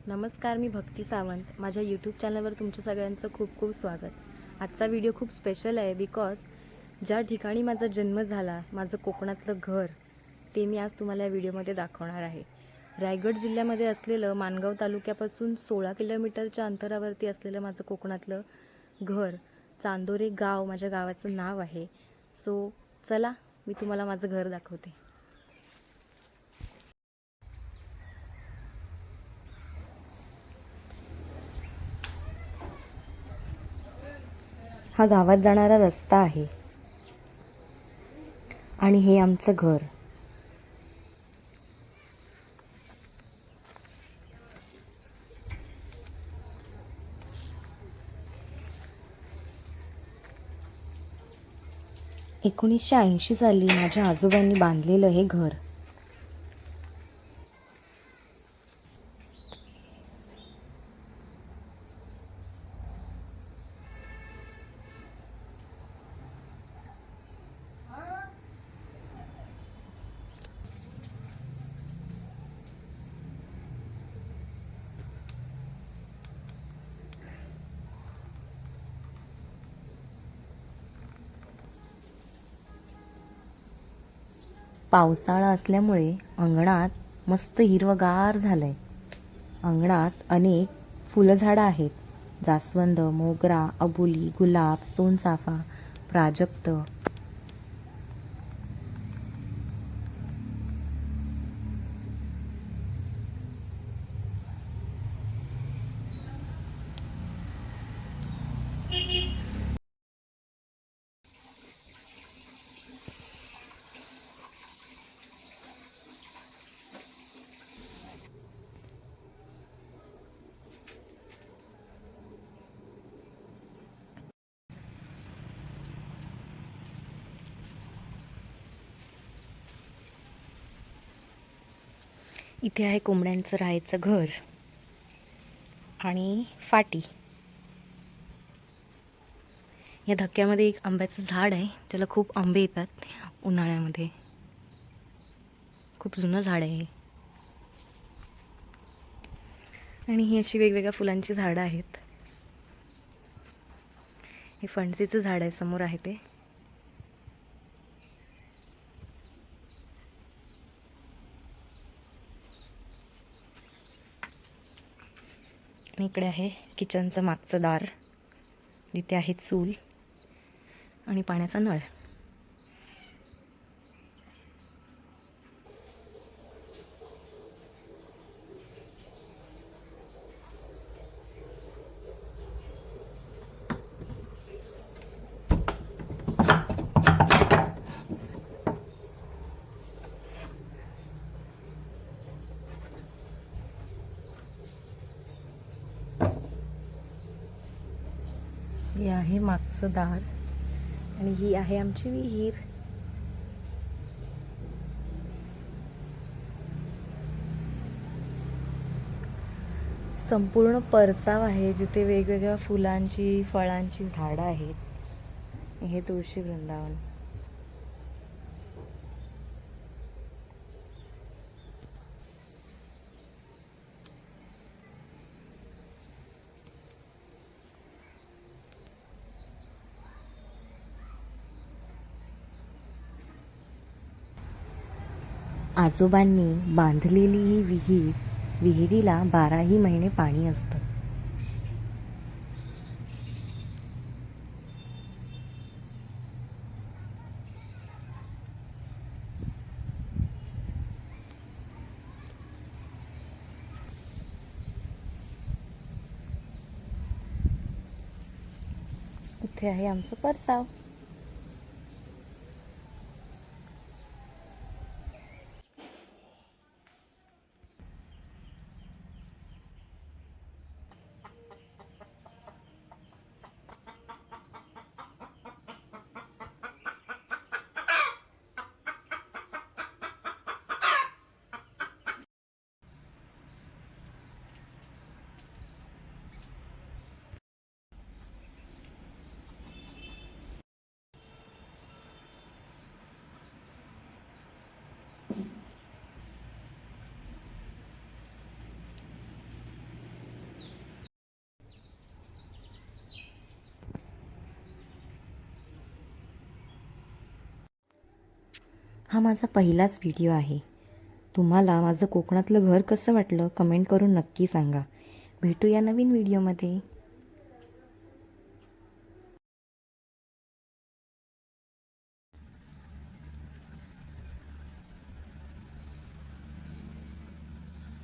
नमस्कार, मी भक्ती सावंत. माझ्या यूट्यूब चॅनलवर तुमच्या सगळ्यांचं खूप खूप स्वागत. आजचा व्हिडिओ खूप स्पेशल आहे बिकॉज ज्या ठिकाणी माझा जन्म झाला, माझं कोकणातलं घर, ते मी आज तुम्हाला या व्हिडिओमध्ये दाखवणार आहे. रायगड जिल्ह्यामध्ये असलेलं माणगाव तालुक्यापासून 16 किलोमीटरच्या अंतरावरती असलेलं माझं कोकणातलं घर, चांदोरे गाव माझ्या गावाचं नाव आहे. सो चला, मी तुम्हाला माझं घर दाखवते. हा गावात जाणारा रस्ता आहे आणि हे आमचं घर. ...1980 साली माझ्या आजोबांनी बांधलेलं हे घर. पावसाळा असल्यामुळे अंगणात मस्त हिरवगार झालंय. अंगणात अनेक फुलझाडं आहेत. जास्वंद, मोगरा, अबोली, गुलाब, सोनचाफा, प्राजक्त. इथे आहे कोंबड्यांचं राहायचं घर आणि फाटी. या धक्क्यामध्ये एक आंब्याचं झाड आहे, त्याला खूप आंबे येतात उन्हाळ्यामध्ये. खूप जुनं झाड आहे आणि ही अशी वेगवेगळ्या फुलांची झाडं आहेत. हे फणसीचं झाड आहे, समोर आहे ते. आणि इकडे आहे किचनचं मागचं दार, जिथे आहे चूल आणि पाण्याचा नळ. हे आहे मागचं दार आणि ही आहे आमची विहीर. संपूर्ण परसाव आहे, जिथे वेगवेगळ्या फुलांची, फळांची झाडं आहेत. हे तुळशी वृंदावन. आजोबांनी बांधलेली ही विहीर, विहिरीला 12ही महिने पाणी असतं. इथे आहे आमचं परसाव. हा माझा पहिलाच व्हिडिओ आहे. तुम्हाला माझं कोकणातलं घर कसं वाटलं कमेंट करून नक्की सांगा. भेटूया नवीन व्हिडिओमध्ये.